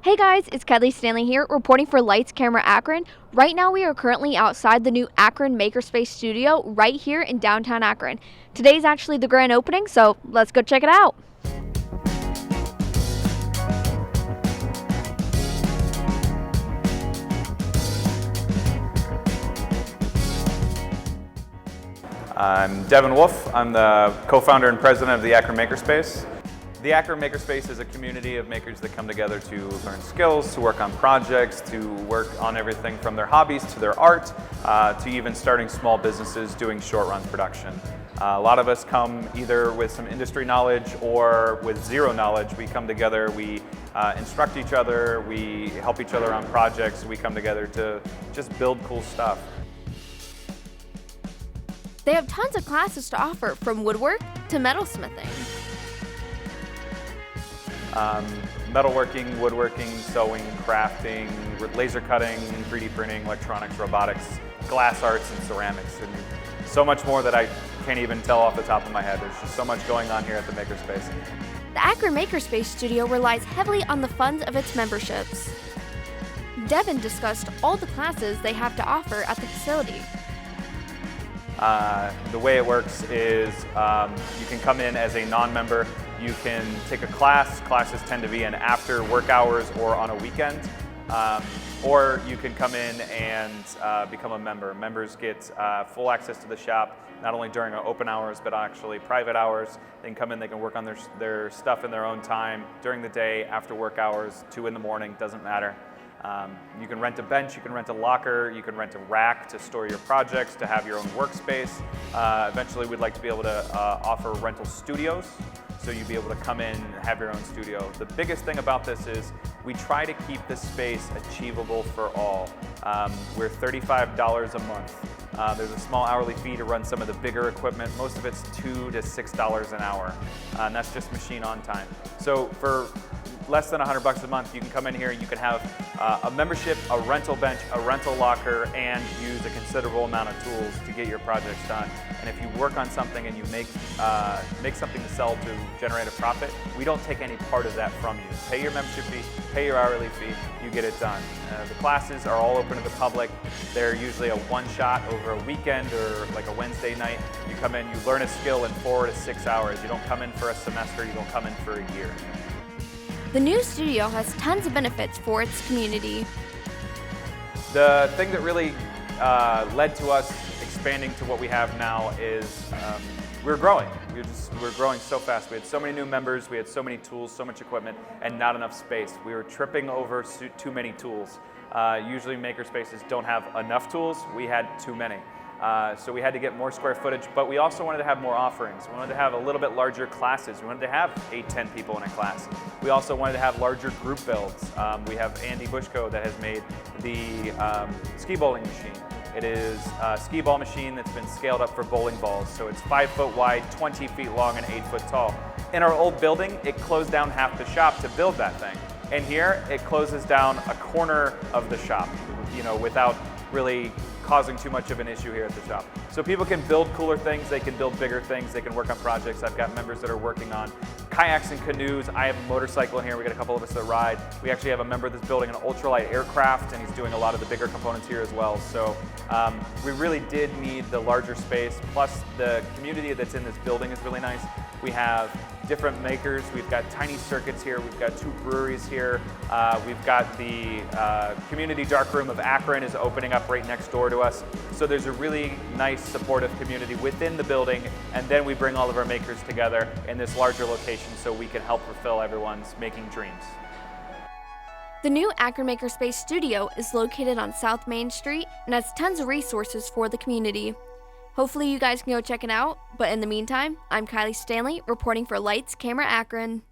Hey guys, it's Kylie Stanley here, reporting for Lights Camera Akron. Right now we are currently outside the new Akron Makerspace studio right here in downtown Akron. Today's actually the grand opening, so let's go check it out. I'm Devin Wolfe. I'm the co-founder and president of the Akron Makerspace. The Akron Makerspace is a community of makers that come together to learn skills, to work on projects, to work on everything from their hobbies to their art, to even starting small businesses doing short-run production. A lot of us come either with some industry knowledge or with zero knowledge. We come together, we instruct each other, we help each other on projects, we come together to just build cool stuff. They have tons of classes to offer, from woodwork to metalsmithing. Metalworking, woodworking, sewing, crafting, laser cutting, 3D printing, electronics, robotics, glass arts, and ceramics, and so much more that I can't even tell off the top of my head. There's just so much going on here at the Makerspace. The Akron Makerspace studio relies heavily on the funds of its memberships. Devin discussed all the classes they have to offer at the facility. The way it works is you can come in as a non-member. You can take a class. Classes tend to be in after work hours or on a weekend. Or you can come in and become a member. Members get full access to the shop, not only during our open hours, but actually private hours. They can come in, they can work on their stuff in their own time during the day, after work hours, 2 in the morning, doesn't matter. You can rent a bench, you can rent a locker, you can rent a rack to store your projects, to have your own workspace. Eventually we'd like to be able to offer rental studios, so you'd be able to come in and have your own studio. The biggest thing about this is we try to keep this space achievable for all. We're $35 a month. There's a small hourly fee to run some of the bigger equipment. Most of it's $2 to $6 an hour, and that's just machine on time. So for less than $100 a month, you can come in here and you can have a membership, a rental bench, a rental locker, and use a considerable amount of tools to get your projects done. And if you work on something and you make something to sell to generate a profit, we don't take any part of that from you. Pay your membership fee, pay your hourly fee, you get it done. The classes are all open to the public. They're usually a one-shot over a weekend or like a Wednesday night. You come in, you learn a skill in 4 to 6 hours. You don't come in for a semester, you don't come in for a year. The new studio has tons of benefits for its community. The thing that really led to us expanding to what we have now is we're growing. We're growing so fast. We had so many new members, we had so many tools, so much equipment, and not enough space. We were tripping over too many tools. Usually makerspaces don't have enough tools. We had too many. So we had to get more square footage, but we also wanted to have more offerings. We wanted to have a little bit larger classes. We wanted to have 8-10 people in a class. We also wanted to have larger group builds. We have Andy Bushko that has made the ski bowling machine. It is a skee ball machine that's been scaled up for bowling balls. So it's 5 foot wide, 20 feet long, and 8 foot tall. In our old building, it closed down half the shop to build that thing. And here, it closes down a corner of the shop, without really causing too much of an issue here at the shop. So people can build cooler things, they can build bigger things, they can work on projects. I've got members that are working on kayaks and canoes. I have a motorcycle here, we got a couple of us that ride. We actually have a member that's building an ultralight aircraft, and he's doing a lot of the bigger components here as well. So we really did need the larger space, plus the community that's in this building is really nice. We have different makers. We've got tiny circuits here. We've got 2 breweries here. We've got the community darkroom of Akron is opening up right next door to us. So there's a really nice supportive community within the building, and then we bring all of our makers together in this larger location so we can help fulfill everyone's making dreams. The new Akron Makerspace studio is located on South Main Street and has tons of resources for the community. Hopefully you guys can go check it out, but in the meantime, I'm Kylie Stanley reporting for Lights Camera Akron.